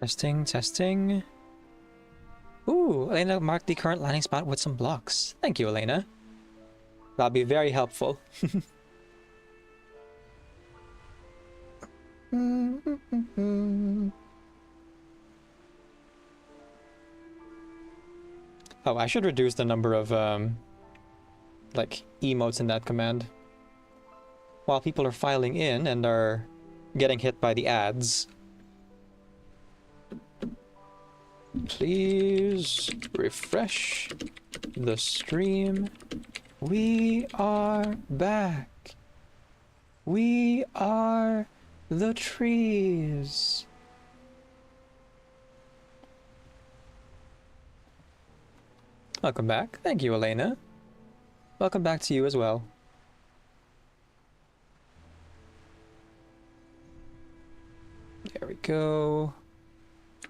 Testing, testing. Ooh, Elena marked the current landing spot with some blocks. Thank you, Elena. That'll be very helpful. Oh, I should reduce the number of, like, emotes in that command. While people are filing in and are getting hit by the ads. Please refresh the stream. We are back. We are the trees. Welcome back. Thank you, Elena. Welcome back to you as well. There we go.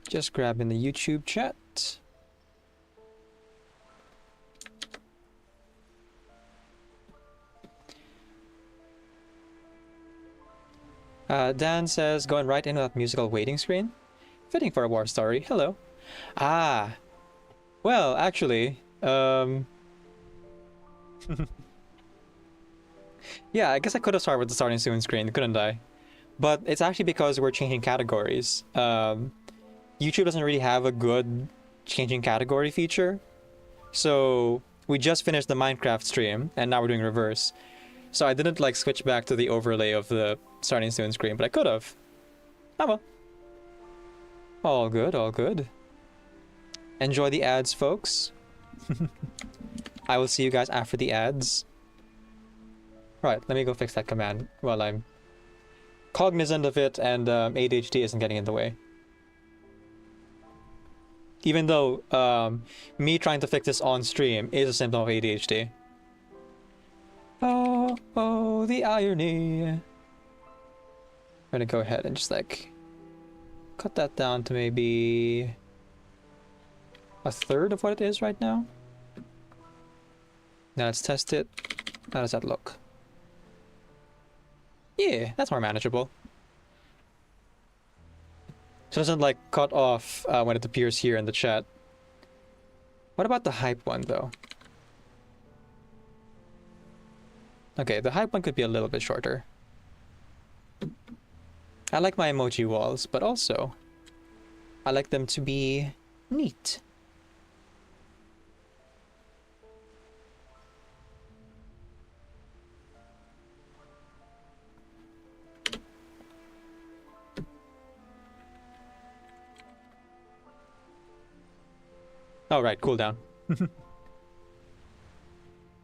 Just grabbing the YouTube chat. Dan says, going right into that musical waiting screen. Fitting for a war story. Hello. Ah. Well, actually, yeah, I guess I could have started with the starting soon screen, couldn't I? But it's actually because we're changing categories. YouTube doesn't really have a good changing category feature. So we just finished the Minecraft stream and now we're doing reverse. So I didn't like switch back to the overlay of the starting soon screen, but I could have. Oh well. All good, all good. Enjoy the ads, folks. I will see you guys after the ads. Right, let me go fix that command while I'm cognizant of it and ADHD isn't getting in the way. Even though me trying to fix this on stream is a symptom of ADHD. Oh, oh, the irony. I'm gonna go ahead and just like cut that down to maybe a third of what it is right now. Now let's test it. How does that look? Yeah, that's more manageable. So it doesn't like cut off when it appears here in the chat. What about the hype one though? Okay, the hype one could be a little bit shorter. I like my emoji walls, but also I like them to be neat. Oh, right, cooldown.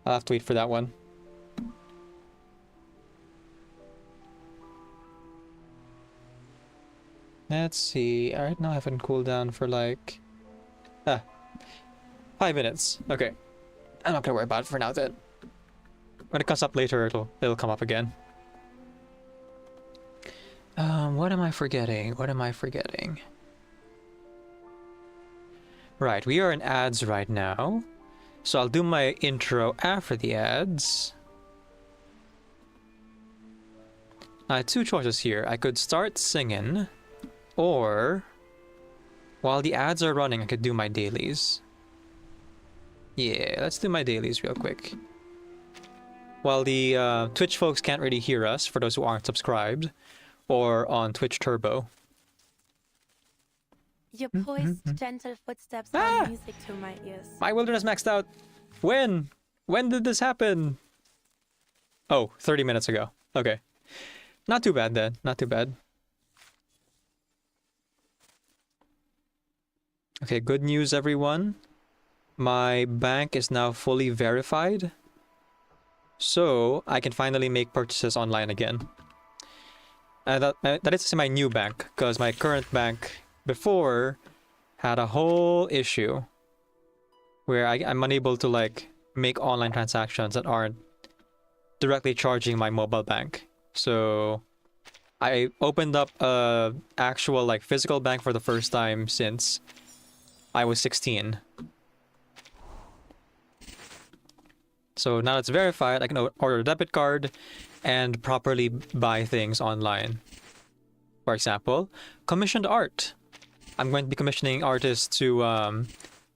I'll have to wait for that one. Let's see. Alright, now I haven't cooled down for like 5 minutes. Okay. I'm not gonna worry about it for now then. When it comes up later, it'll come up again. What am I forgetting? What am I forgetting? Right, we are in ads right now. So I'll do my intro after the ads. I had two choices here. I could start singing, or while the ads are running, I could do my dailies. Yeah, let's do my dailies real quick. While the Twitch folks can't really hear us, for those who aren't subscribed, or on Twitch Turbo. Your poised, gentle footsteps are music to my ears. My wilderness maxed out. When? When did this happen? Oh, 30 minutes ago. Okay. Not too bad then. Not too bad. Okay, good news, everyone. My bank is now fully verified. So, I can finally make purchases online again. That is to say my new bank, because my current bank before had a whole issue where I'm unable to like make online transactions that aren't directly charging my mobile bank. So I opened up a actual like physical bank for the first time since I was 16. So now it's verified, I can order a debit card and properly buy things online. For example, commissioned art. I'm going to be commissioning artists to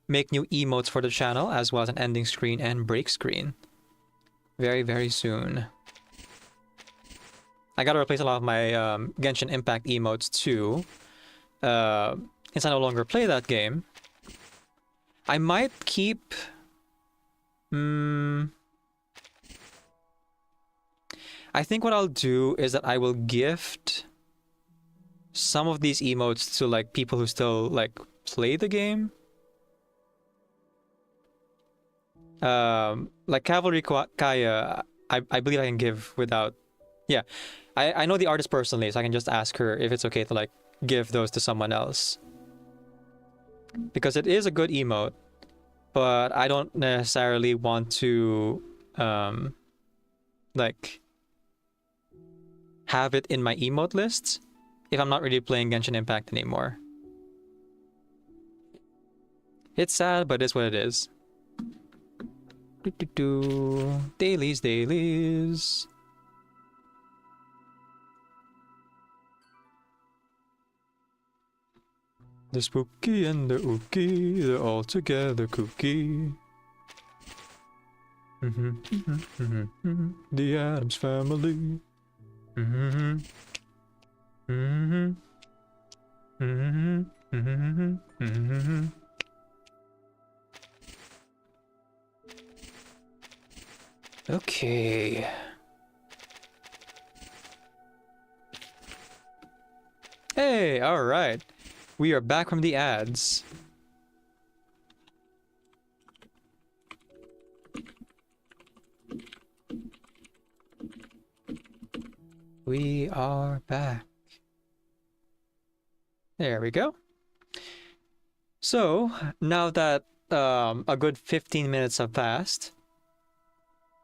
make new emotes for the channel, as well as an ending screen and break screen. Very, very soon. I gotta replace a lot of my Genshin Impact emotes too. Since I no longer play that game. I might keep... I think what I'll do is that I will gift some of these emotes to like people who still like play the game. Like Cavalry Kaya, I believe I can give without... Yeah, I know the artist personally, so I can just ask her if it's okay to like give those to someone else. Because it is a good emote, but I don't necessarily want to like have it in my emote lists if I'm not really playing Genshin Impact anymore. It's sad, but it's what it is. Dailies, dailies. The spooky and the ooky, they're all together kooky. The Addams Family. Okay. Hey, all right. We are back from the ads. We are back. There we go. So, now that a good 15 minutes have passed,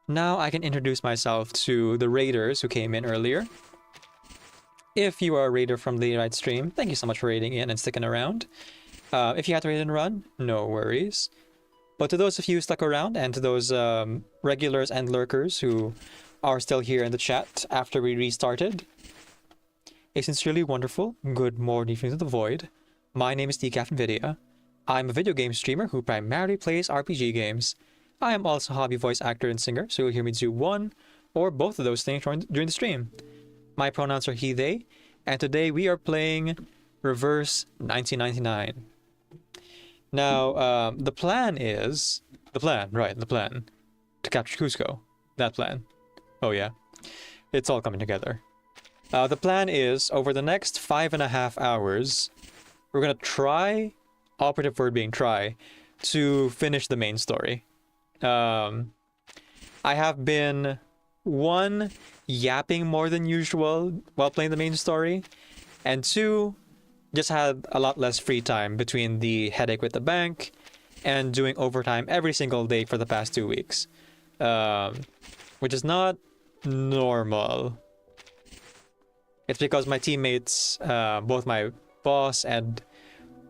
now I can introduce myself to the raiders who came in earlier. If you are a raider from the right stream, thank you so much for raiding in and sticking around. If you had to raid and run, no worries. But to those of you who stuck around, and to those regulars and lurkers who are still here in the chat after we restarted, a sincerely wonderful good morning from the void. My name is DCapNVidia. I'm a video game streamer who primarily plays RPG games. I am also a hobby voice actor and singer, so you'll hear me do one or both of those things during the stream. My pronouns are he, they, and today we are playing Reverse 1999. Now, the plan to capture Cusco. That plan. Oh yeah, it's all coming together. The plan is, over the next 5.5 hours, we're gonna try, operative word being try, to finish the main story. I have been, one, yapping more than usual while playing the main story, and two, just had a lot less free time between the headache with the bank and doing overtime every single day for the past 2 weeks, which is not normal. It's because my teammates, both my boss and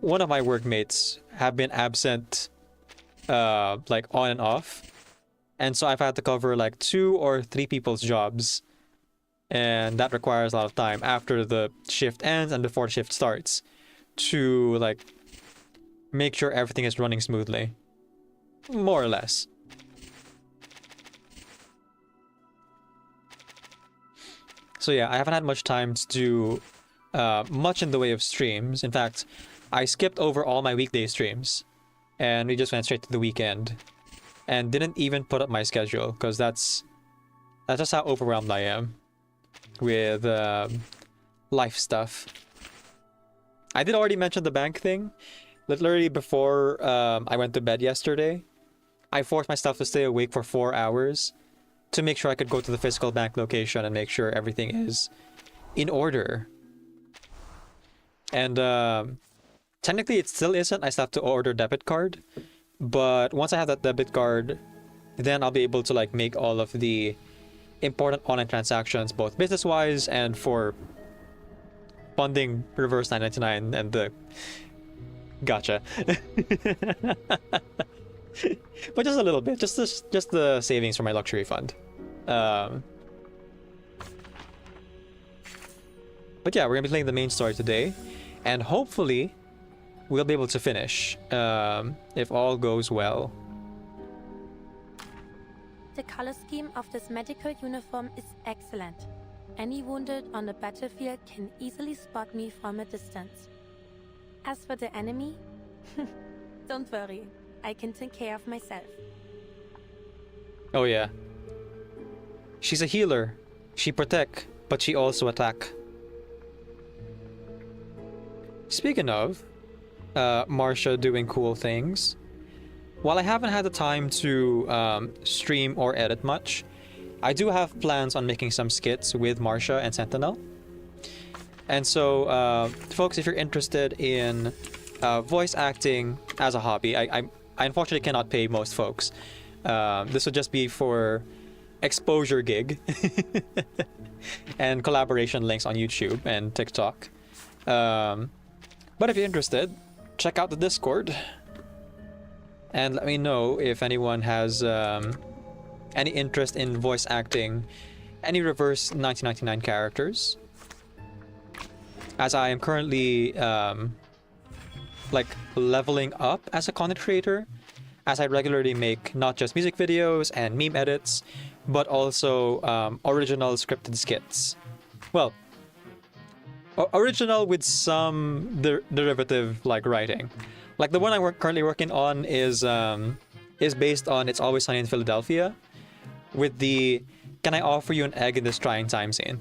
one of my workmates, have been absent like on and off, and so I've had to cover like 2 or 3 people's jobs, and that requires a lot of time after the shift ends and before the shift starts to like make sure everything is running smoothly, more or less. So yeah, I haven't had much time to do much in the way of streams. In fact, I skipped over all my weekday streams and we just went straight to the weekend and didn't even put up my schedule, because that's just how overwhelmed I am with life stuff. I did already mention the bank thing. Literally before I went to bed yesterday, I forced myself to stay awake for 4 hours to make sure I could go to the physical bank location and make sure everything is in order. And technically it still isn't. I still have to order debit card. But once I have that debit card, then I'll be able to like make all of the important online transactions, both business-wise and for funding Reverse 999 and the... Gotcha. But just a little bit, just the savings for my luxury fund. But yeah, we're gonna be playing the main story today, and hopefully we'll be able to finish if all goes well. The color scheme of this medical uniform is excellent. Any wounded on the battlefield can easily spot me from a distance. As for the enemy, don't worry, I can take care of myself. Oh yeah. She's a healer. She protect, but she also attack. Speaking of Marcia doing cool things, while I haven't had the time to stream or edit much, I do have plans on making some skits with Marcia and Sentinel. And so, folks, if you're interested in voice acting as a hobby, I unfortunately cannot pay most folks. This would just be for exposure gig and collaboration links on YouTube and TikTok. But if you're interested, check out the Discord and let me know if anyone has any interest in voice acting any reverse 1999 characters, as I am currently like leveling up as a content creator, as I regularly make not just music videos and meme edits, but also original scripted skits. Well, original with some derivative like writing. Like the one I'm currently working on is based on It's Always Sunny in Philadelphia, with the "Can I offer you an egg in this trying time" scene.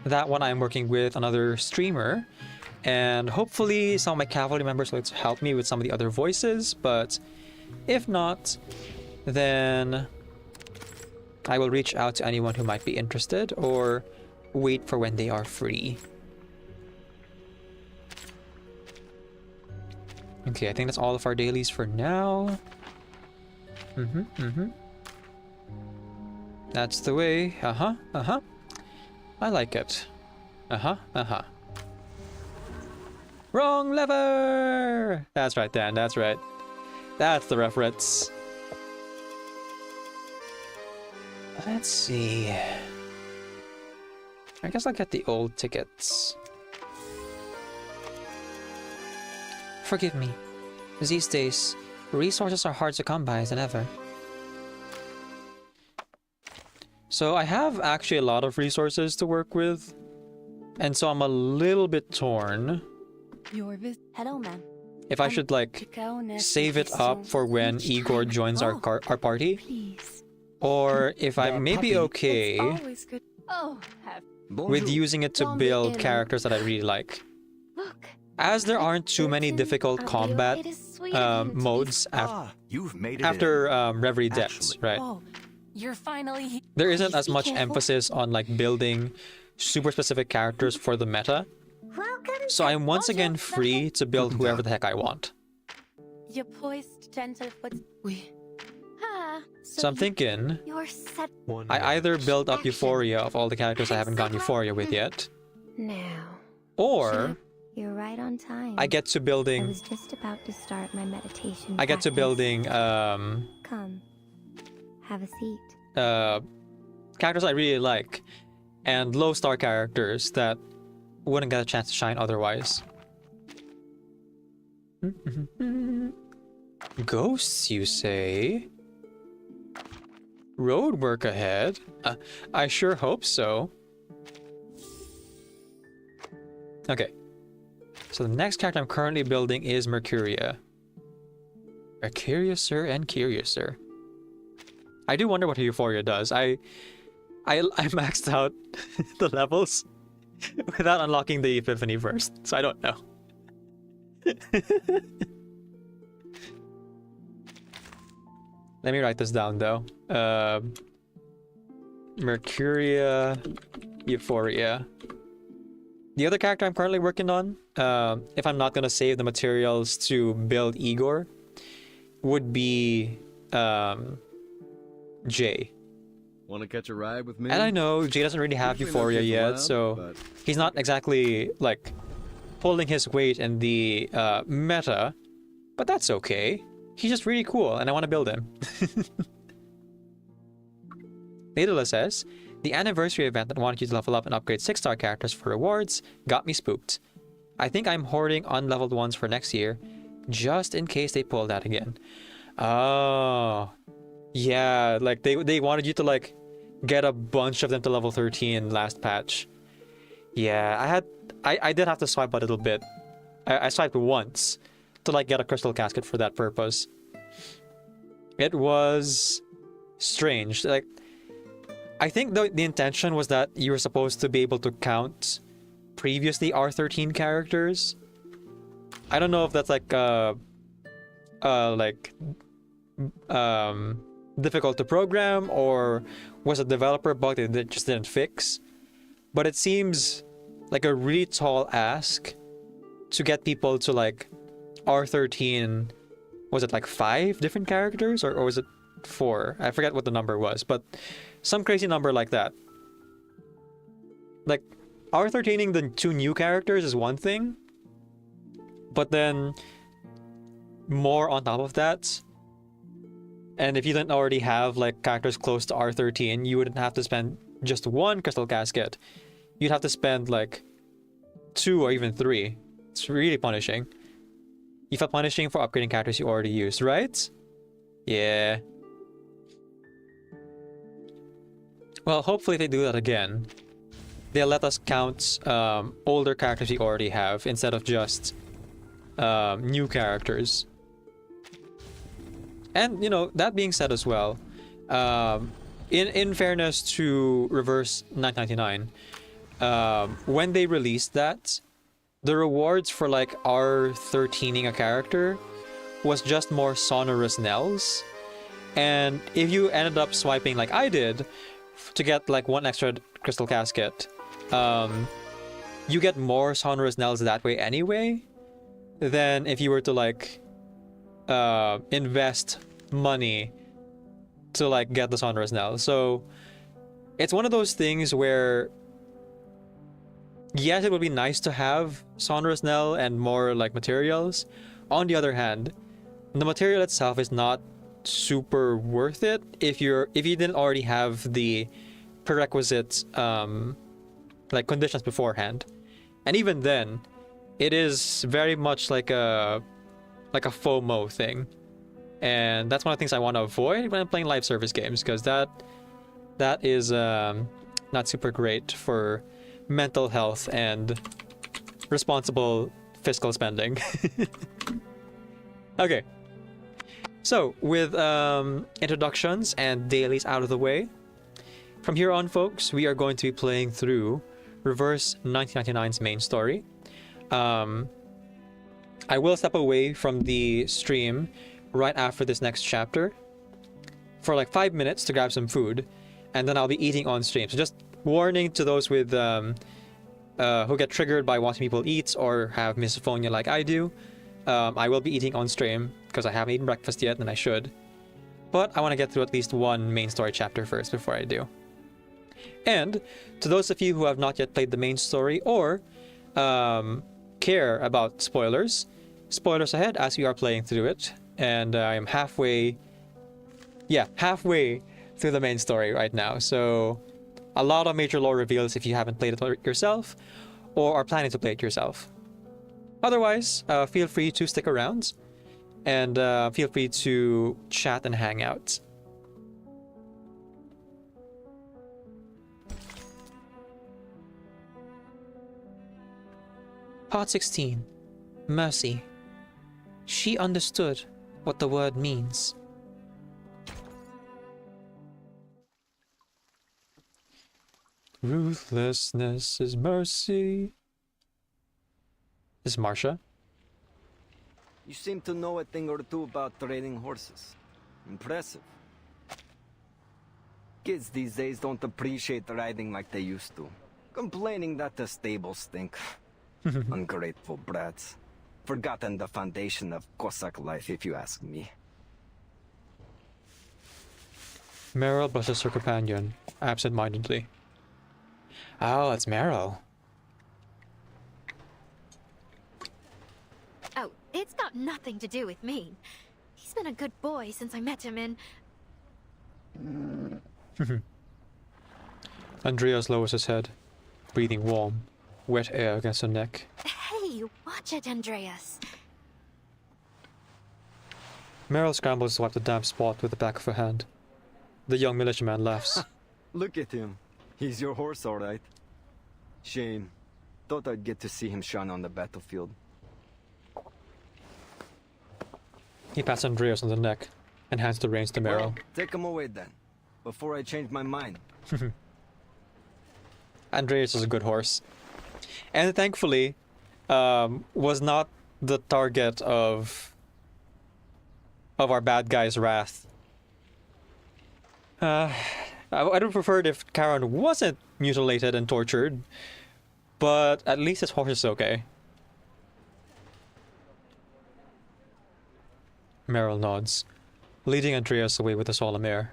That one I'm working with another streamer, and hopefully some of my cavalry members will help me with some of the other voices, but if not, then I will reach out to anyone who might be interested or wait for when they are free. Okay, I think that's all of our dailies for now. That's the way. I like it. Wrong lever! That's right, Dan, that's right. That's the reference. Let's see. I guess I'll get the old tickets. Forgive me. These days, resources are hard to come by than ever. So I have actually a lot of resources to work with, and so I'm a little bit torn Hello, ma'am. if I should like save it up for when Igor joins our party, or if I may be okay with using it to build characters that I really like. As there aren't too many difficult combat modes after Reverie Depths, right? You're finally. There isn't as much emphasis on like building super specific characters for the meta. So I'm once again free to build whoever the heck I want. Your poised, gentle foot. So I'm thinking You're set I either build up Euphoria of all the characters I haven't gone Euphoria with yet, Now, or you're right on time. I get to I building was just about to start my meditation. I get to practice. building Come, have a seat. characters I really like, and low star characters that wouldn't get a chance to shine otherwise. Ghosts, you say? Road work ahead? I sure hope so. Okay. So the next character I'm currently building is Mercuria. Mercuriouser and Curiouser. I do wonder what Euphoria does. I maxed out the levels without unlocking the Epiphany first, so I don't know. Let me write this down though. Mercuria, Euphoria. The other character I'm currently working on, if I'm not gonna save the materials to build Igor, would be Jay. Want to catch a ride with me? And I know Jay doesn't really have Usually no Euphoria kids yet, allowed, so but he's not exactly like pulling his weight in the meta, but that's okay. He's just really cool, and I want to build him. Nadala says, The anniversary event that wanted you to level up and upgrade 6-star characters for rewards got me spooked. I think I'm hoarding unleveled ones for next year, just in case they pull that again. Oh, yeah, like they wanted you to like get a bunch of them to level 13 last patch. Yeah, I did have to swipe a little bit. I swiped once to like get a crystal casket for that purpose. It was strange. Like, I think the intention was that you were supposed to be able to count previously R13 characters. I don't know if that's like difficult to program, or was a developer bug that they just didn't fix. But it seems like a really tall ask to get people to like R13. Was it like 5 different characters, or was it 4? I forget what the number was, but some crazy number like that. Like, R13ing the 2 new characters is one thing, but then more on top of that. And if you didn't already have like characters close to R13, you wouldn't have to spend just 1 crystal casket. You'd have to spend like 2 or even 3. It's really punishing. You felt punishing for upgrading characters you already used, right? Yeah. Well, hopefully they do that again. They'll let us count older characters we already have instead of just new characters. And, you know, that being said as well, in fairness to Reverse 999, when they released that, the rewards for like R13ing a character was just more sonorous knells. And if you ended up swiping like I did to get like 1 extra crystal casket, you get more sonorous knells that way anyway than if you were to like invest money to like get the sonorous knell. So it's one of those things where yes, it would be nice to have sonorous knell and more like materials. On the other hand, the material itself is not super worth it if you didn't already have the prerequisite like conditions beforehand. And even then, it is very much like a FOMO thing. And that's one of the things I want to avoid when I'm playing live service games, because that is not super great for mental health and responsible fiscal spending. Okay. So, with introductions and dailies out of the way, from here on, folks, we are going to be playing through Reverse 1999's main story. I will step away from the stream right after this next chapter for like 5 minutes to grab some food, and then I'll be eating on stream. So just warning to those with who get triggered by watching people eat or have misophonia like I do. I will be eating on stream because I haven't eaten breakfast yet, and I should. But I want to get through at least 1 main story chapter first before I do. And to those of you who have not yet played the main story or care about spoilers ahead as we are playing through it. And I am halfway through the main story right now. So a lot of major lore reveals if you haven't played it yourself or are planning to play it yourself. Otherwise, feel free to stick around and feel free to chat and hang out. Part 16. Mercy. She understood what the word means. Ruthlessness is mercy. This is Marsha. You seem to know a thing or two about training horses. Impressive. Kids these days don't appreciate riding like they used to. Complaining that the stables stink. Ungrateful brats. Forgotten the foundation of Cossack life, if you ask me. Meryl brushes her companion, absent-mindedly. Oh, it's Meryl. Oh, it's got nothing to do with me. He's been a good boy since I met him in... Andreas lowers his head, breathing warm, wet air against her neck. Hey, watch it, Andreas. Meryl scrambles to wipe the damp spot with the back of her hand. The young militiaman laughs. Look at him. He's your horse, all right. Shame. Thought I'd get to see him shine on the battlefield. He pats Andreas on the neck and hands the reins to Meryl. Well, take him away then, before I change my mind. Andreas is a good horse. And thankfully, was not the target of our bad guy's wrath. I would have preferred if Charon wasn't mutilated and tortured, but at least his horse is okay. Meryl nods, leading Andreas away with a solemn air.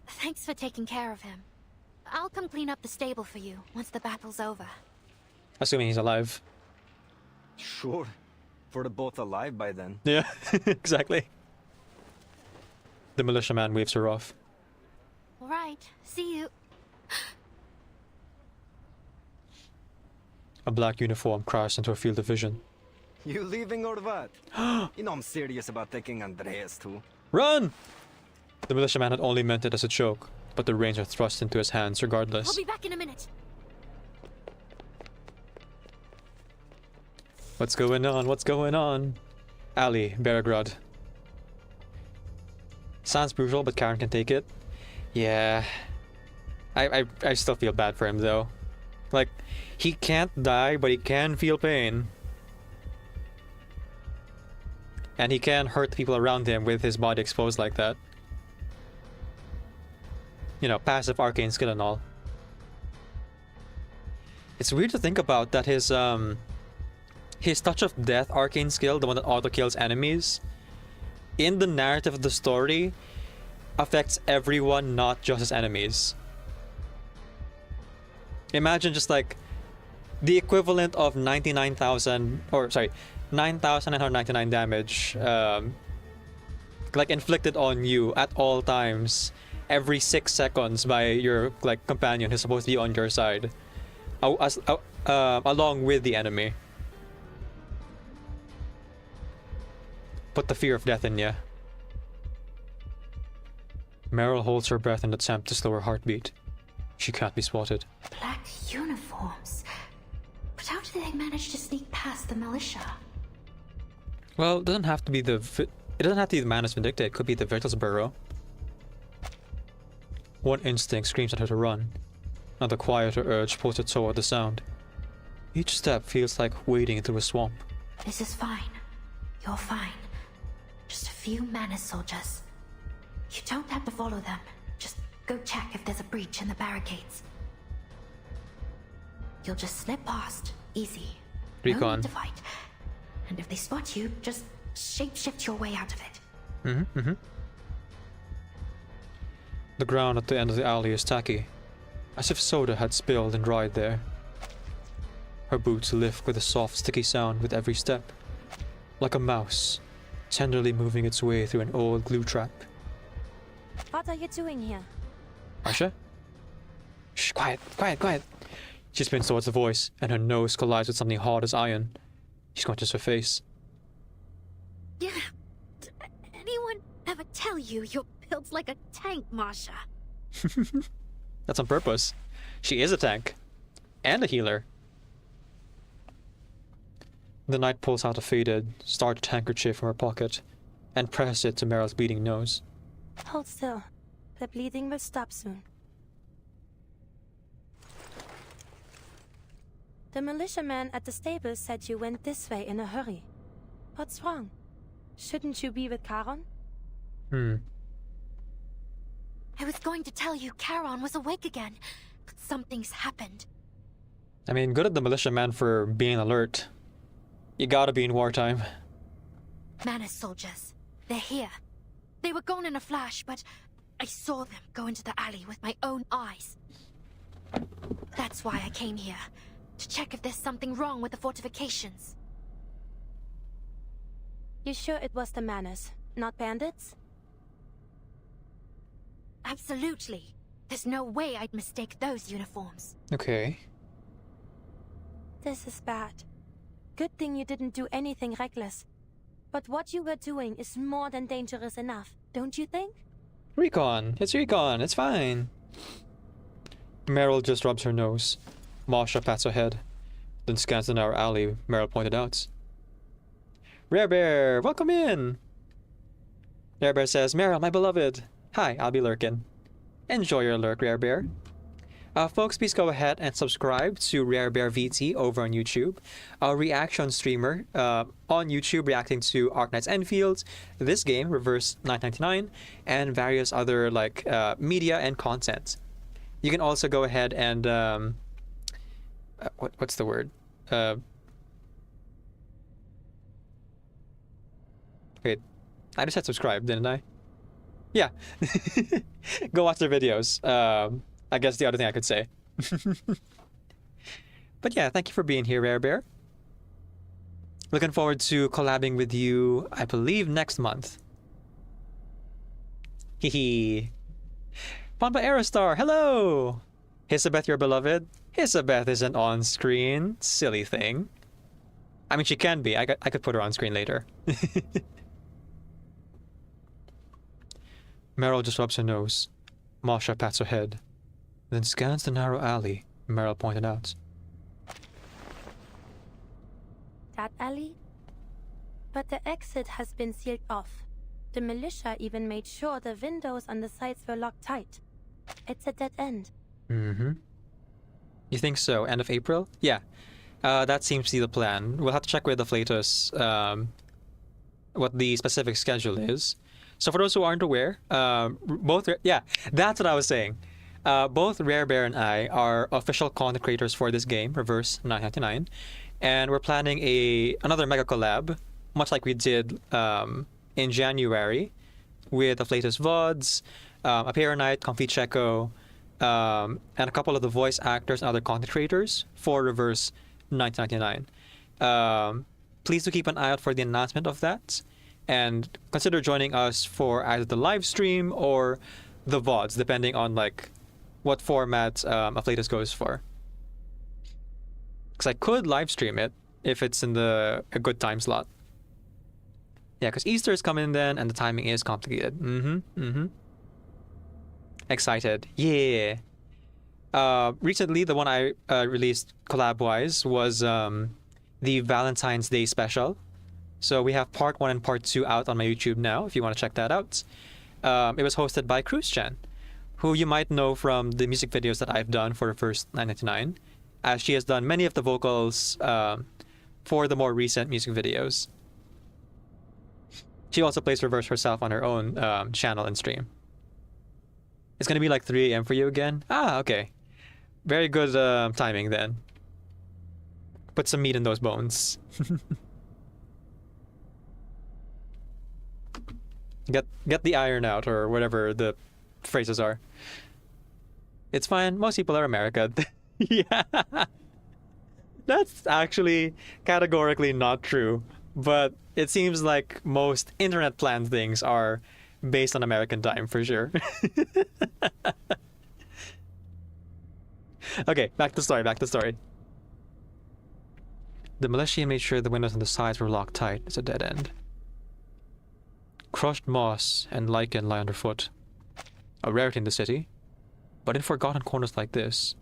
Thanks for taking care of him. I'll come clean up the stable for you once the battle's over. Assuming he's alive. Sure. For the both alive by then. Yeah, exactly. The militiaman waves her off. All right, see you. A black uniform crashed into her field of vision. You leaving or what? You know I'm serious about taking Andreas too. Run! The militiaman had only meant it as a joke, but the reins are thrust into his hands regardless. I'll be back in a minute. What's going on? What's going on? Ali, Beregrad. Sounds brutal, but Karen can take it. Yeah. I still feel bad for him though. Like, he can't die, but he can feel pain. And he can hurt the people around him with his body exposed like that. You know, passive arcane skill and all. It's weird to think about that his touch of death arcane skill, the one that auto kills enemies, in the narrative of the story, affects everyone, not just his enemies. Imagine just like the equivalent of 9,999 damage, like inflicted on you at all times, every 6 seconds by your like companion who's supposed to be on your side, along with the enemy. Put the fear of death in ya. Meryl holds her breath in an attempt to slow her heartbeat. She can't be spotted. Black uniforms. But how did they manage to sneak past the militia? Well, it doesn't have to be the Manus Vindicta. It could be the Virtus Bureau. One instinct screams at her to run. Another quieter urge pulls her toward the sound. Each step feels like wading through a swamp. This is fine. You're fine. Just a few Manus soldiers. You don't have to follow them. Just go check if there's a breach in the barricades. You'll just slip past, easy. No Recon. need to fight. And if they spot you, just shapeshift your way out of it. The ground at the end of the alley is tacky, as if soda had spilled and dried there. Her boots lift with a soft, sticky sound with every step, like a mouse, tenderly moving its way through an old glue trap. What are you doing here? Asha? Shh, quiet, quiet, quiet. She spins towards the voice, and her nose collides with something hard as iron. She scrunches her face. Yeah. Did anyone ever tell you you're built like a tank, Masha? That's on purpose. She is a tank. And a healer. The knight pulls out a faded, starched handkerchief from her pocket and presses it to Meryl's bleeding nose. Hold still. The bleeding will stop soon. The militiaman at the stable said you went this way in a hurry. What's wrong? Shouldn't you be with Charon? I was going to tell you Charon was awake again, but something's happened. I mean, good at the militiaman for being alert. You gotta be in wartime. Manus soldiers. They're here. They were gone in a flash, but I saw them go into the alley with my own eyes. That's why I came here, to check if there's something wrong with the fortifications. You sure it was the Manus, not bandits? Absolutely. There's no way I'd mistake those uniforms. Okay. This is bad. Good thing you didn't do anything reckless. But what you were doing is more than dangerous enough, don't you think? Recon. It's Recon. It's fine. Meryl just rubs her nose. Masha pats her head. Then scans the narrow alley, Meryl pointed out. Rare Bear, welcome in! Rare Bear says, Meryl, my beloved. Hi, I'll be lurking. Enjoy your lurk, Rare Bear. Folks, please go ahead and subscribe to Rare Bear VT over on YouTube, a reaction streamer on YouTube reacting to Arknight's Enfield, this game, Reverse 999, and various other like media and content. You can also go ahead and what's the word? Wait, I just said subscribe, didn't I? Yeah. Go watch their videos. I guess the other thing I could say. But yeah, thank you for being here, Rare Bear. Looking forward to collabing with you, I believe, next month. Hehe. Pampa Aerostar, hello! Hisabeth, your beloved. Hisabeth isn't on screen. Silly thing. I mean, she can be. I could put her on screen later. Meryl just rubs her nose. Masha pats her head. Then scans the narrow alley, Meryl pointed out. That alley? But the exit has been sealed off. The militia even made sure the windows on the sides were locked tight. It's a dead end. Mm-hmm. You think so? End of April? Yeah. That seems to be the plan. We'll have to check with the Flatus what the specific schedule is. So for those who aren't aware, yeah, that's what I was saying. Both Rare Bear and I are official content creators for this game, Reverse 999, and we're planning another mega collab, much like we did in January, with the Flatus VODs, Apera Night, Comfy Checo, and a couple of the voice actors and other content creators for Reverse 999. Please do keep an eye out for the announcement of that, and consider joining us for either the live stream or the VODs, depending on like what format Flatus goes for. Because I could live stream it if it's in a good time slot. Yeah, because Easter is coming then, and the timing is complicated. Excited. Yeah. Recently, the one I released collab-wise was the Valentine's Day special. So we have part 1 and part 2 out on my YouTube now, if you want to check that out. It was hosted by Cruz-chan, who you might know from the music videos that I've done for the first 999, as she has done many of the vocals for the more recent music videos. She also plays Reverse herself on her own channel and stream. It's gonna be like 3 a.m. for you again? Ah, okay. Very good timing then. Put some meat in those bones. Get the iron out, or whatever the phrases are. It's fine. Most people are American. Yeah. That's actually categorically not true. But it seems like most internet planned things are based on American time for sure. Okay, back to the story. The militia made sure the windows on the sides were locked tight. It's a dead end. Crushed moss and lichen lie underfoot. A rarity in the city. But in forgotten corners like this,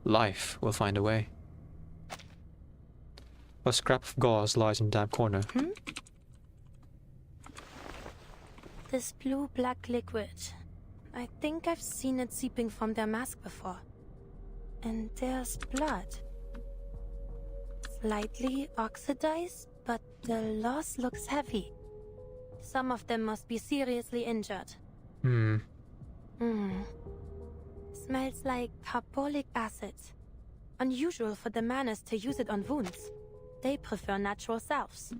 life will find a way. A scrap of gauze lies in a damp corner. This blue-black liquid. I think I've seen it seeping from their mask before. And there's blood. Slightly oxidized, but the loss looks heavy. Some of them must be seriously injured. Smells like carbolic acid. Unusual for the manners to use it on wounds. They prefer natural salves.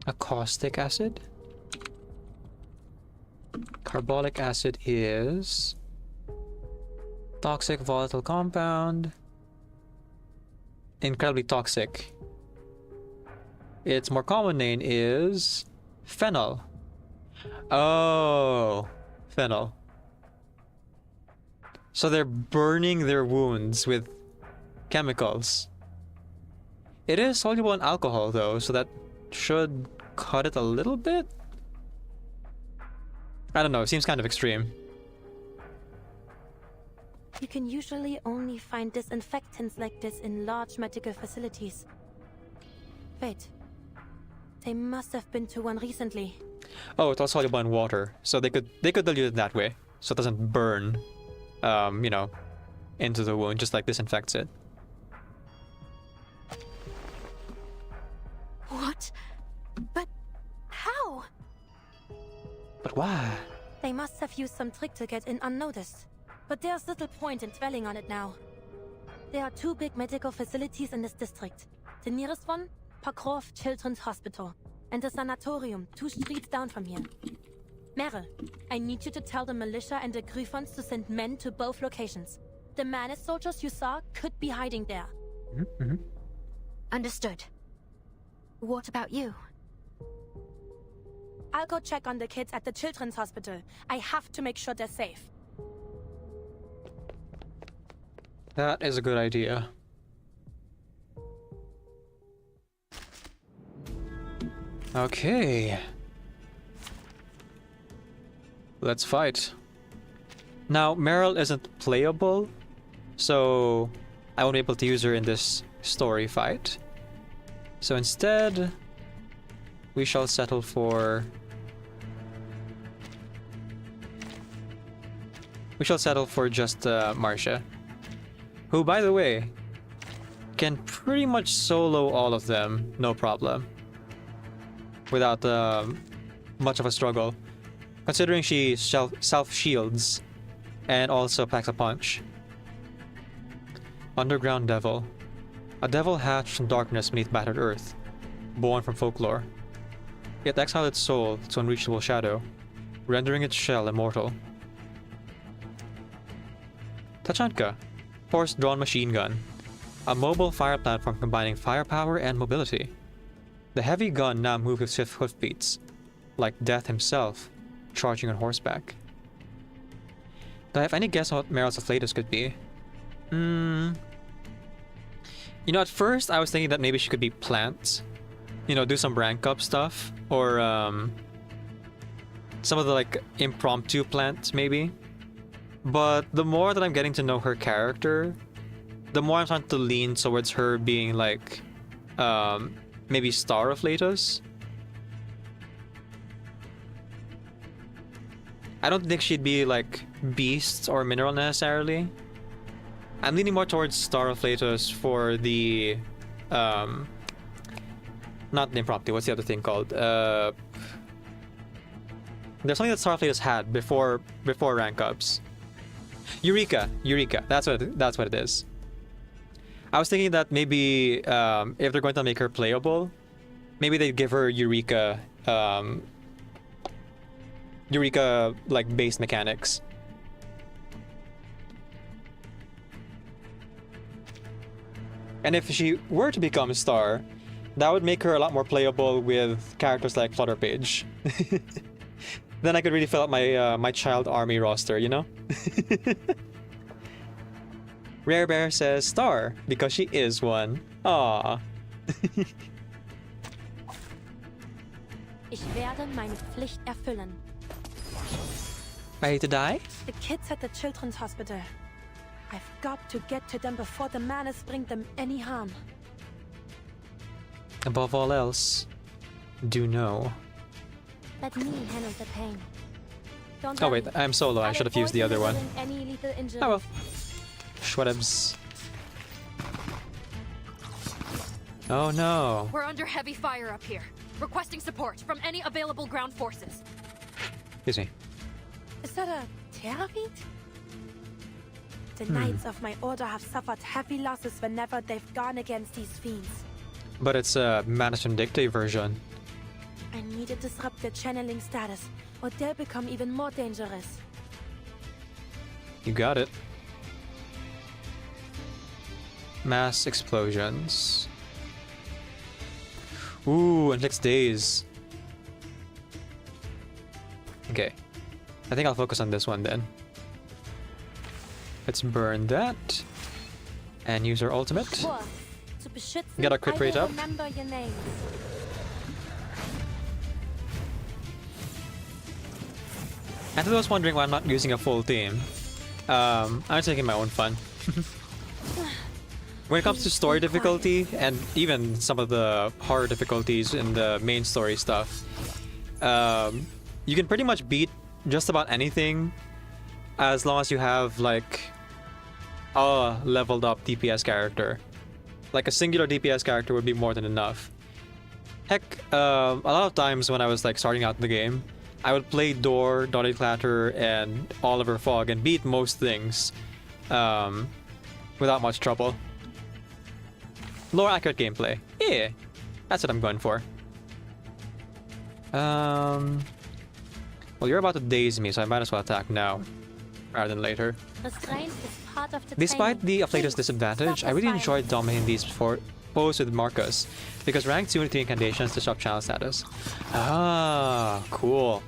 A caustic acid? Carbolic acid is toxic volatile compound. Incredibly toxic. Its more common name is phenol. Oh, phenol. So they're burning their wounds with chemicals. It is soluble in alcohol though, so that should cut it a little bit? I don't know, it seems kind of extreme. You can usually only find disinfectants like this in large medical facilities. Wait. They must have been to one recently. Oh, it's all soluble in water, so they could dilute it that way, so it doesn't burn, you know, into the wound, just like disinfects it. What? But how? But why? They must have used some trick to get in unnoticed. But there's little point in dwelling on it now. There are 2 big medical facilities in this district. The nearest one, Parkrov Children's Hospital, and the sanatorium 2 streets down from here. Meryl, I need you to tell the militia and the Griffons to send men to both locations. The Manus soldiers you saw could be hiding there. Mm-hmm. Understood. What about you? I'll go check on the kids at the children's hospital. I have to make sure they're safe. That is a good idea. Okay. Let's fight. Now, Meryl isn't playable, so I won't be able to use her in this story fight. So instead, we shall settle for... just Marcia. Who, by the way, can pretty much solo all of them, no problem. Without much of a struggle. Considering she self-shields and also packs a punch. Underground Devil. A devil hatched from darkness beneath battered earth, born from folklore. It exiled its soul to unreachable shadow, rendering its shell immortal. Tachanka. Horse-drawn machine gun. A mobile fire platform combining firepower and mobility. The heavy gun now moves with swift hoofbeats, like Death himself, charging on horseback. Do I have any guess on what Meryl's latest could be? You know, at first I was thinking that maybe she could be plants. You know, do some rank up stuff, or some of the like impromptu plants maybe. But the more that I'm getting to know her character, the more I'm starting to lean towards her being like, maybe Star of Latos. I don't think she'd be like Beast or Mineral necessarily. I'm leaning more towards Star of Latos for the, not the impromptu, what's the other thing called? There's something that Star of Latos had before rank ups. Eureka, that's what it is. I was thinking that maybe if they're going to make her playable, maybe they'd give her Eureka like base mechanics. And if she were to become a star, that would make her a lot more playable with characters like Flutterpage. Then I could really fill out my my child army roster, you know? Rare Bear says star because she is one. Aww. Ich werde meine Pflicht erfüllen. Ready to die? The kids at the children's hospital. I've got to get to them before the Manus bring them any harm. Above all else, do know. Let me handle the pain. Don't Oh worry. wait, I'm solo. I should have used the other one. Any lethal injury. Oh well. Schwedebs. Oh no. We're under heavy fire up here. Requesting support from any available ground forces. Excuse me. Is that a Terravit? The Knights of my order have suffered heavy losses whenever they've gone against these fiends. But it's a Manus Vindicte version. I need to disrupt their channeling status, or they'll become even more dangerous. You got it. Mass explosions. Ooh, inflicts daze. Okay. I think I'll focus on this one then. Let's burn that. And use our ultimate. Schwur, zu beschützen, Get our crit I rate will up. remember your names. And to those wondering why I'm not using a full team, I'm taking my own fun. When it comes to story difficulty, and even some of the horror difficulties in the main story stuff, you can pretty much beat just about anything as long as you have, like, a leveled up DPS character. Like, a singular DPS character would be more than enough. Heck, a lot of times when I was, like, starting out in the game, I would play Door, Dotty Clatter, and Oliver Fogg and beat most things without much trouble. More accurate gameplay. Yeah, that's what I'm going for. Well, you're about to daze me, so I might as well attack now, rather than later. Restraint is part of the Despite training. the Afflator's Please, disadvantage, stop I really this enjoyed dominating these foes with Marcus, because rank 2 and 3 incantations disrupt channel status. Ah, cool.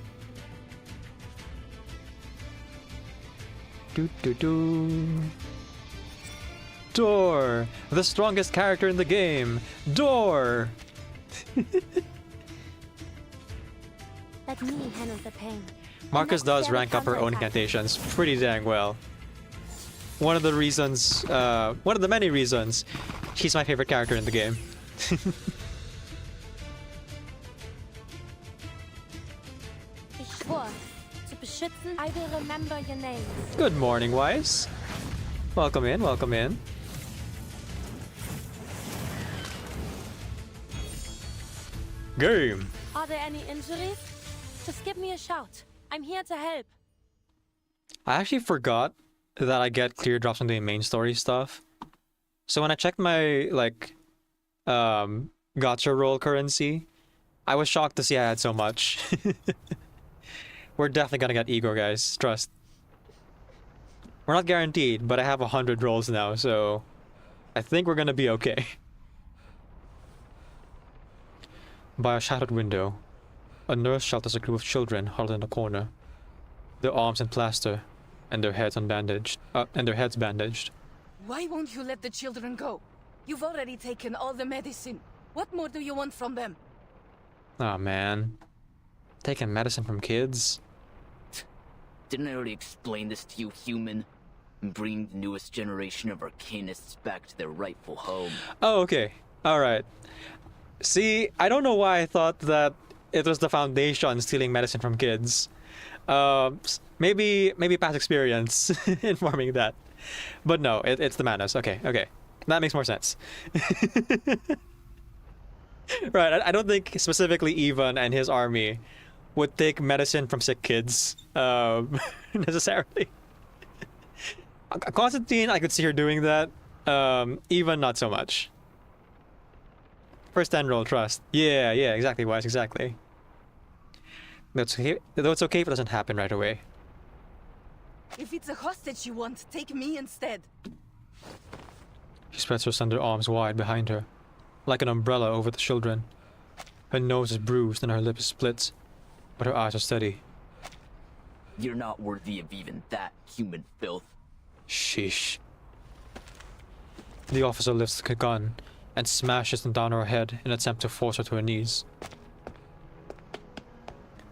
Door! The strongest character in the game! Door! Let me handle the pain. Marcus does Next rank up her own counterattack. incantations pretty dang well. One of the reasons, one of the many reasons, she's my favorite character in the game. Ich schwör, zu beschützen, I will remember your names. Good morning, Weiss. Welcome in, welcome in. Game! Are there any injuries? Just give me a shout. I'm here to help. I actually forgot that I get clear drops on the main story stuff. So when I checked my, like, gotcha roll currency, I was shocked to see I had so much. We're definitely gonna get Igor, guys. Trust. We're not guaranteed, but I have 100 rolls now, so I think we're gonna be okay. By a shattered window, a nurse shelters a group of children huddled in a corner, their arms in plaster, and their heads bandaged. Why won't you let the children go? You've already taken all the medicine. What more do you want from them? Aw, man. Taking medicine from kids? Didn't I already explain this to you, human? I'm bringing the newest generation of Arcanists back to their rightful home. Oh, okay. Alright. See, I don't know why I thought that it was the Foundation stealing medicine from kids. Maybe past experience informing that. But no, it's the Manus. Okay. That makes more sense. Right, I don't think specifically Ivan and his army would take medicine from sick kids, necessarily. Constantine, I could see her doing that. Ivan, not so much. First 10 roll, trust. Yeah, exactly, Wise, exactly. Though it's okay if it doesn't happen right away. If it's a hostage you want, take me instead. She spreads her slender arms wide behind her, like an umbrella over the children. Her nose is bruised and her lip is split, but her eyes are steady. You're not worthy of even that, human filth. Sheesh. The officer lifts the gun and smashes them down her head in an attempt to force her to her knees.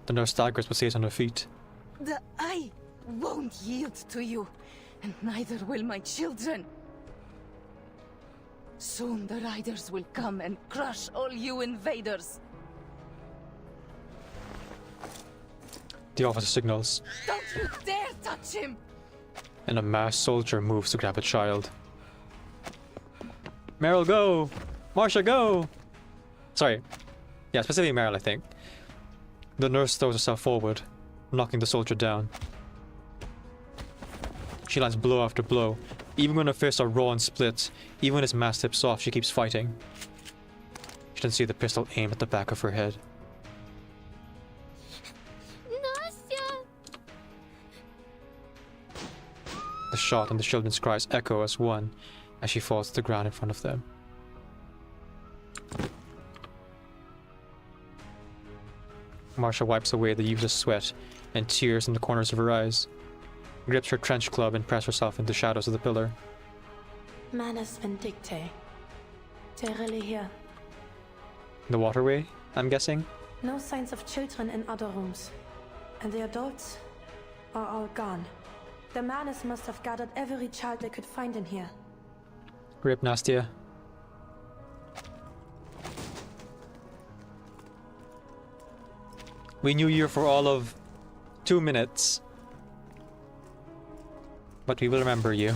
The nurse staggers but stays on her feet. I won't yield to you, and neither will my children. Soon the riders will come and crush all you invaders. The officer signals, Don't you dare touch him! and a masked soldier moves to grab a child. Meryl, go! Marsha, go! Sorry. Yeah, specifically Meryl, I think. The nurse throws herself forward, knocking the soldier down. She lands blow after blow. Even when her fists are raw and split, even when his mask tips off, she keeps fighting. She can see the pistol aimed at the back of her head. Nastia! The shot and the children's cries echo as one as she falls to the ground in front of them. Marsha wipes away the useless sweat and tears in the corners of her eyes. grips her trench club and presses herself into the shadows of the pillar. Manus Vindictae. They're really here. The waterway, I'm guessing? No signs of children in other rooms. And the adults are all gone. The Manus must have gathered every child they could find in here. Rip Nastia. We knew you for all of 2 minutes. But we will remember you.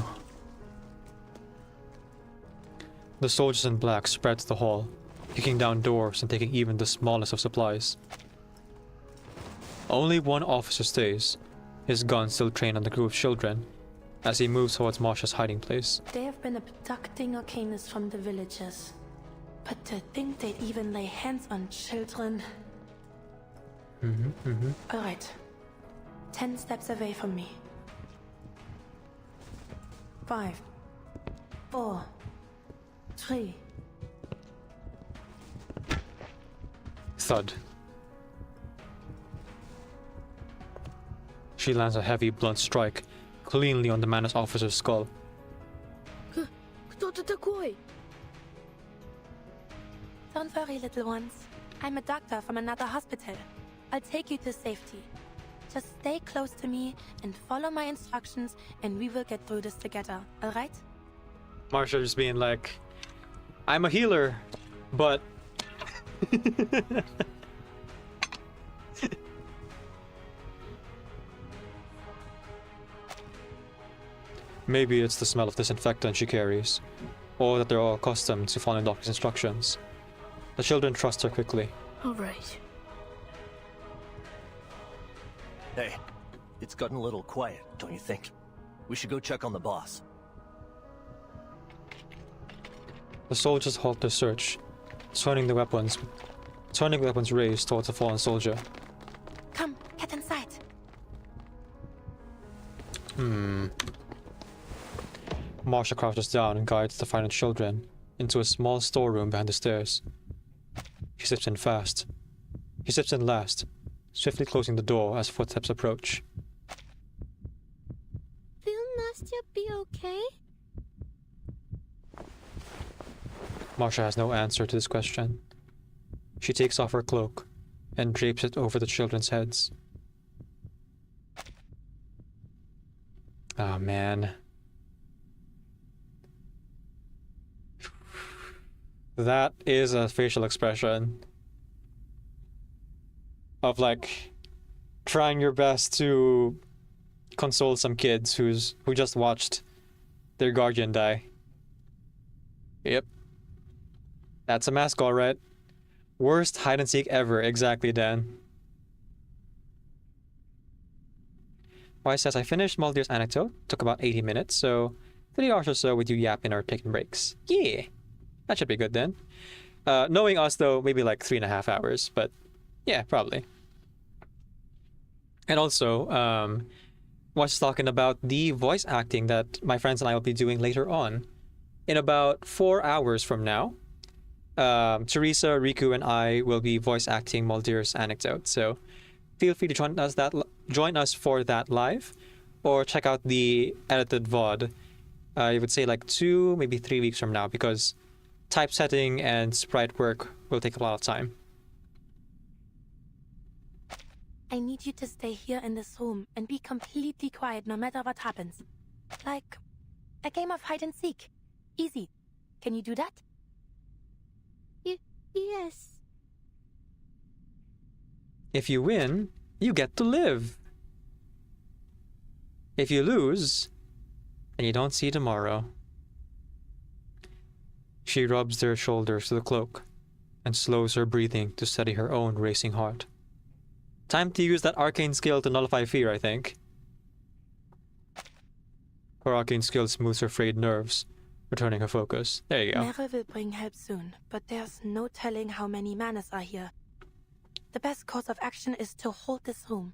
The soldiers in black spread to the hall, kicking down doors and taking even the smallest of supplies. Only one officer stays, his gun still trained on the group of children, as he moves towards Marsha's hiding place. They have been abducting Arcanis from the villages. But to think they'd even lay hands on children... Alright. 10 steps away from me. 5, 4, 3. Thud. She lands a heavy, blunt strike cleanly on the Manus officer's skull. Don't worry, little ones. I'm a doctor from another hospital. I'll take you to safety. Just stay close to me and follow my instructions and we will get through this together, alright? Marsha just being like, I'm a healer, but... Maybe it's the smell of disinfectant she carries, or that they're all accustomed to following doctor's instructions. The children trust her quickly. Alright. Hey, it's gotten a little quiet, don't you think? We should go check on the boss. The soldiers halt their search, turning the weapons raised towards the fallen soldier. Come, get inside. Marsha crouches down and guides the frightened children into a small storeroom behind the stairs. He slips in fast. He slips in last, swiftly closing the door as footsteps approach. Will Nastya be okay? Marsha has no answer to this question. She takes off her cloak and drapes it over the children's heads. Oh man. That is a facial expression of like trying your best to console some kids who just watched their guardian die. Yep. That's a mask, alright. Worst hide and seek ever, exactly, Dan. Wise says, I finished Mulder's anecdote. Took about 80 minutes, so 3 hours or so with you yapping or taking breaks. Yeah, that should be good then. Knowing us, though, maybe like 3.5 hours, but yeah, probably. And also, was talking about the voice acting that my friends and I will be doing later on. In about 4 hours from now, Teresa, Riku, and I will be voice acting Mulder's anecdote. So feel free to join us for that live, or check out the edited VOD. I would say like 2, maybe 3 weeks from now, because typesetting and sprite work will take a lot of time. I need you to stay here in this room and be completely quiet no matter what happens. Like a game of hide and seek. Easy. Can you do that? Yes. If you win, you get to live. If you lose, then you don't see tomorrow. She rubs their shoulders to the cloak and slows her breathing to steady her own racing heart. Time to use that arcane skill to nullify fear, I think. Her arcane skill smooths her frayed nerves, returning her focus. There you go. Mera will bring help soon, but there's no telling how many Manus are here. The best course of action is to hold this room.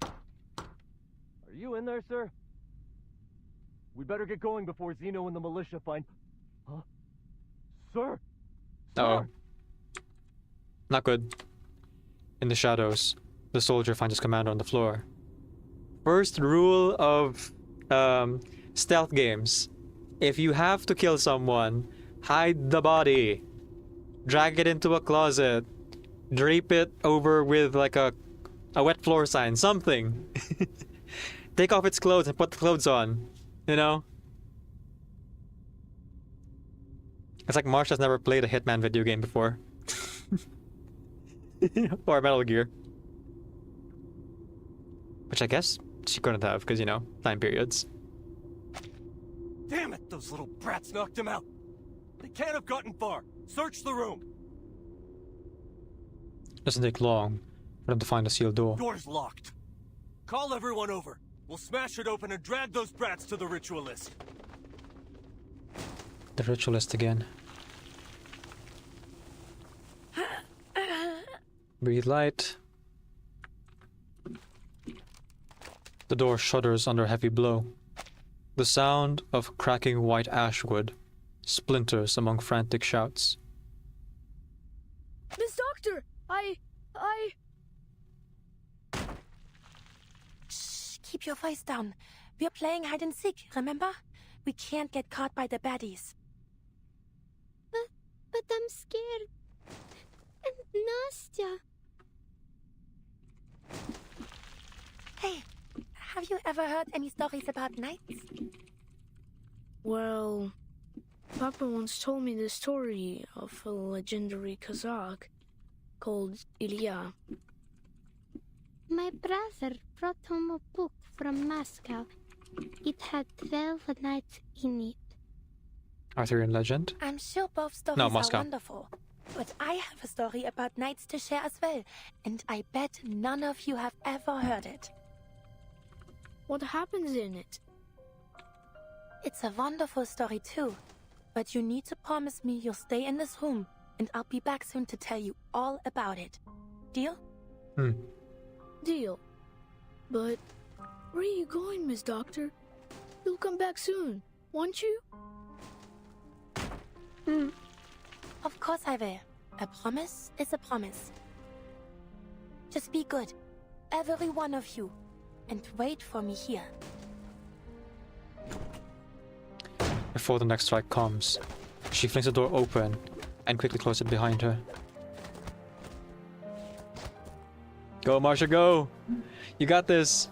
Are you in there, sir? We better get going before Zeno and the militia find... Huh? Sir? Uh-oh. Not good. In the shadows, the soldier finds his commander on the floor. First rule of stealth games. If you have to kill someone, hide the body. Drag it into a closet. Drape it over with like a wet floor sign. Something. Take off its clothes and put the clothes on. You know? It's like Marsha's never played a Hitman video game before. Or Metal Gear. Which I guess she couldn't have, because, you know, time periods. Damn it, those little brats knocked him out. They can't have gotten far. Search the room. Doesn't take long for them to find a sealed door. Door's locked. Call everyone over. We'll smash it open and drag those brats to the ritualist. The ritualist again. Breathe light. The door shudders under a heavy blow. The sound of cracking white ashwood splinters among frantic shouts. Miss Doctor, I... Shh, keep your voice down. We're playing hide and seek, remember? We can't get caught by the baddies. But I'm scared. And Nastya. Hey, have you ever heard any stories about knights? Well, Papa once told me the story of a legendary Kazakh called Ilya. My brother brought home a book from Moscow. It had 12 nights in it. Arthurian legend? I'm sure both stories No, are Moscow. wonderful. But I have a story about knights to share as well, and I bet none of you have ever heard it. What happens in it? It's a wonderful story too, but you need to promise me you'll stay in this room, and I'll be back soon to tell you all about it. Deal? Deal. But where are you going, Miss Doctor? You'll come back soon, won't you? Of course I will. A promise is a promise. Just be good, every one of you, and wait for me here. Before the next strike comes, she flings the door open and quickly closes it behind her. Go, Marsha, go! You got this!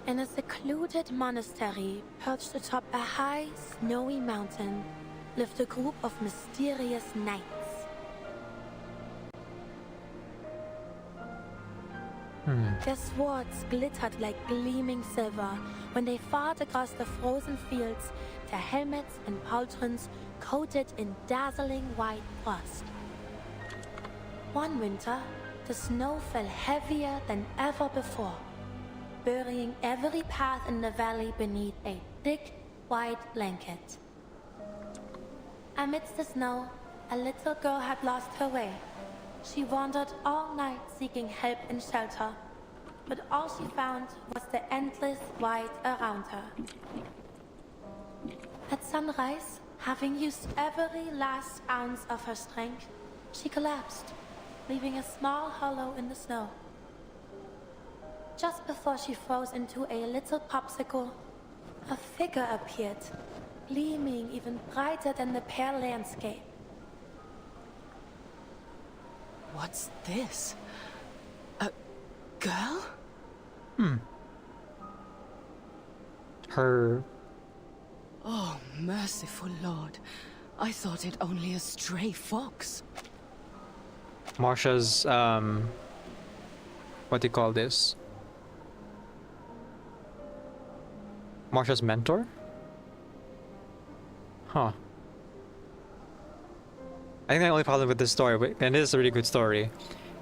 In a secluded monastery perched atop a high, snowy mountain lived a group of mysterious knights. Their swords glittered like gleaming silver when they fought across the frozen fields, their helmets and pauldrons coated in dazzling white frost. One winter, the snow fell heavier than ever before, burying every path in the valley beneath a thick, white blanket. Amidst the snow, a little girl had lost her way. She wandered all night seeking help and shelter, but all she found was the endless white around her. At sunrise, having used every last ounce of her strength, she collapsed, leaving a small hollow in the snow. Just before she froze into a little popsicle, a figure appeared, gleaming even brighter than the pale landscape. What's this? A girl? Her... Oh, merciful Lord. I thought it only a stray fox. Marsha's, what do you call this? Marsha's mentor? Huh. I think the only problem with this story, and it is a really good story,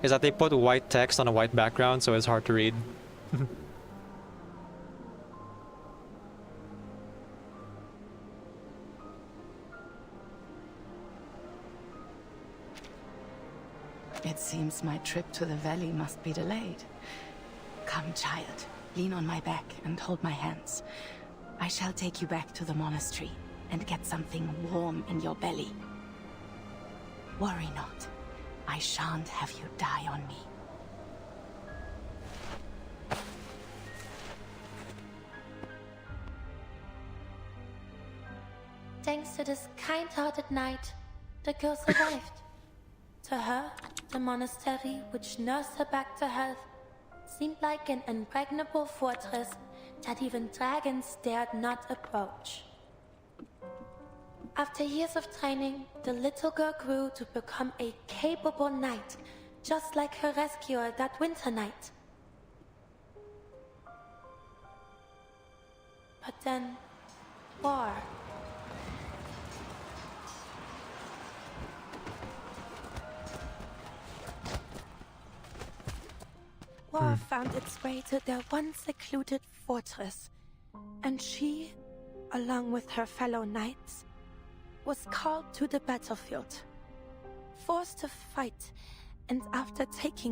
is that they put white text on a white background, so it's hard to read. It seems my trip to the valley must be delayed. Come, child. Lean on my back and hold my hands. I shall take you back to the monastery and get something warm in your belly. Worry not. I shan't have you die on me. Thanks to this kind-hearted knight, the girl survived. To her, the monastery which nursed her back to health seemed like an impregnable fortress that even dragons dared not approach. After years of training, the little girl grew to become a capable knight, just like her rescuer that winter night. But then, war. War found its way to their once secluded fortress, and she, along with her fellow knights, was called to the battlefield, forced to fight, and after taking